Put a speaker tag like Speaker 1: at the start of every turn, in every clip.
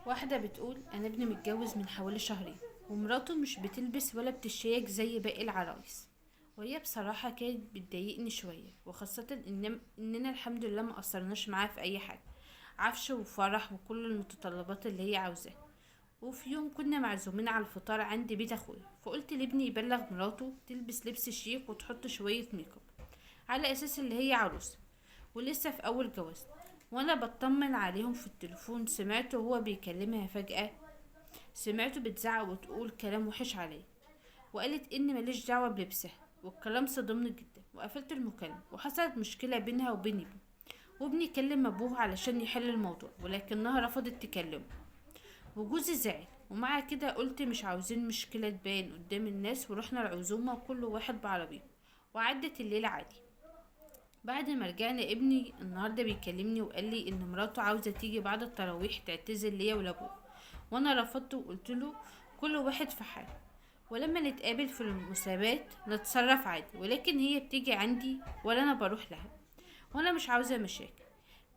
Speaker 1: واحدة بتقول أنا ابني متجوز من حوالي شهرين، ومراته مش بتلبس ولا بتشيك زي باقي العرايس. وهي بصراحة كانت بتضايقني شوية، وخاصة إننا الحمد لله ما قصرناش معاها في أي حاجة، عفش وفرح وكل المتطلبات اللي هي عاوزاها. وفي يوم كنا معزومين على الفطار عند بيت أخويا، فقلت لابني يبلغ مراته تلبس لبس شيك وتحط شوية ميك اب، على أساس اللي هي عروسة ولسه في أول جواز. وانا بطمن عليهم في التليفون سمعته وهو بيكلمها فجأة، سمعته بتزعق وتقول كلام وحش عليه، وقالت ان ماليش دعوة بلبسها. والكلام صدمني جدا، وقفلت المكالمة. وحصلت مشكلة بينها وبين ابني، وابني كلم ابوه علشان يحل الموضوع، ولكنها رفضت تكلمه. وجوزي زعل، ومع كده قلت مش عاوزين مشكلة تبان قدام الناس، ورحنا العزومة وكل واحد بعربيته، وعدت الليلة عادي. بعد ما رجعنا ابني النهارده بيكلمني وقال لي ان مراته عاوزه تيجي بعد التراويح تعتذر ليا ولابوه، وانا رفضت وقلت له كل واحد في حاله، ولما نتقابل في المسابات نتصرف عادي، ولكن هي بتيجي عندي ولا انا بروح لها، وانا مش عاوزه مشاكل.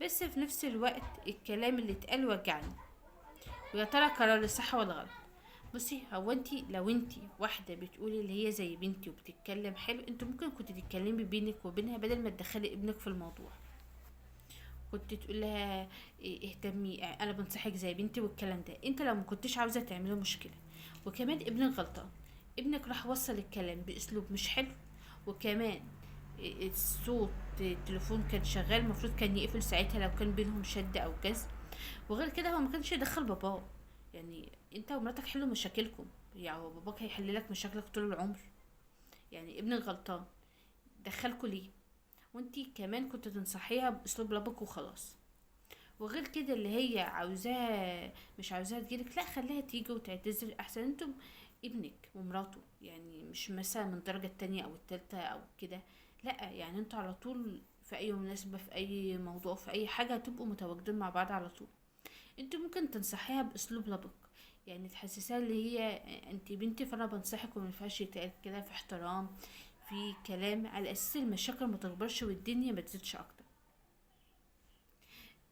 Speaker 1: بس في نفس الوقت الكلام اللي اتقال وجعني، ويا ترى قراري صح ولا غلط؟ بصي، هو انتي لو انتي واحدة بتقولي اللي هي زي بنتي وبتتكلم حلو، انتوا ممكن كنت تتكلمي بينك وبينها بدل ما تدخلي ابنك في الموضوع. كنت تقول لها اهتمي، انا بنصحك زي بنتي والكلام ده. انت لو ما كنتش عاوزة تعملي مشكلة، وكمان ابنك غلطان، ابنك راح وصل الكلام باسلوب مش حلو، وكمان الصوت التليفون كان شغال، المفروض كان يقفل ساعتها لو كان بينهم شد او جذب. وغير كده هو ما كانش يدخل باباه، يعني انت ومراتك حلوا مشاكلكم، يعني هو باباك هيحل لك مشاكلك طول العمر؟ يعني ابنك غلطان، دخلكوا ليه؟ وانتي كمان كنت تنصحيها باسلوب لبق وخلاص. وغير كده اللي هي عاوزاها مش عاوزاها تجيلك، لا خليها تيجي وتعتذر احسن. انتم ابنك ومراته يعني مش مثلا من الدرجة التانية او التالتة او كده، لا يعني انتوا على طول في اي مناسبة، في اي موضوع، في اي حاجة هتبقوا متواجدين مع بعض على طول. انت ممكن تنصحيها باسلوب لبق، يعني تحسسها اللي هي انت بنتي فانا بنصحك، وما ينفعش يتقال كده، في احترام، في كلام، على اساس المشاكل ما تكبرش والدنيا ما تزيدش اكتر.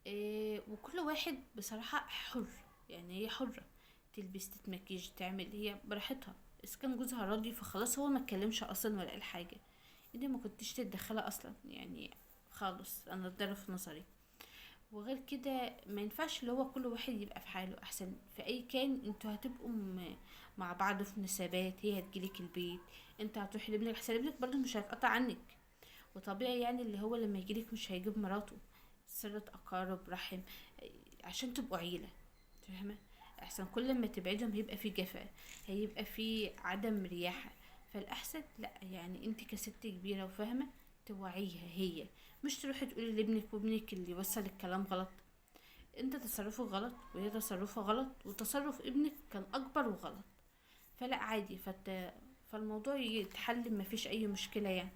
Speaker 1: إيه، وكل واحد بصراحة حر، يعني هي حرة تلبس تتمكيج تعمل هي براحتها، اذا كان جوزها راضي فخلاص، هو ما اتكلمش اصلا ولا قال حاجة. انت ما كنتش تتدخلي اصلا يعني، خالص انا ده في نظري. وغير كده ما ينفعش اللي هو كل واحد يبقى في حاله، احسن في اي كان انتوا هتبقوا مع بعض في مناسبات، هي هتجيلك البيت، انت هتروحي لابنك، احسن ابنك برضه مش هيتقطع عنك. وطبيعي يعني اللي هو لما يجيلك مش هيجيب مراته، صلة اقارب رحم، عشان تبقوا عيلة، فاهمة؟ احسن كل ما تبعدهم هيبقى في جفاء، هيبقى في عدم رياحة. فالاحسن لا، يعني انت كست كبيرة وفاهمة، توعيها هي، مش تروحي تقولي لابنك، وابنك اللي يوصل الكلام غلط. انت تصرفه غلط وهي تصرفها غلط، وتصرف ابنك كان اكبر وغلط. فلا عادي، فالموضوع يتحل، مفيش اي مشكلة يعني.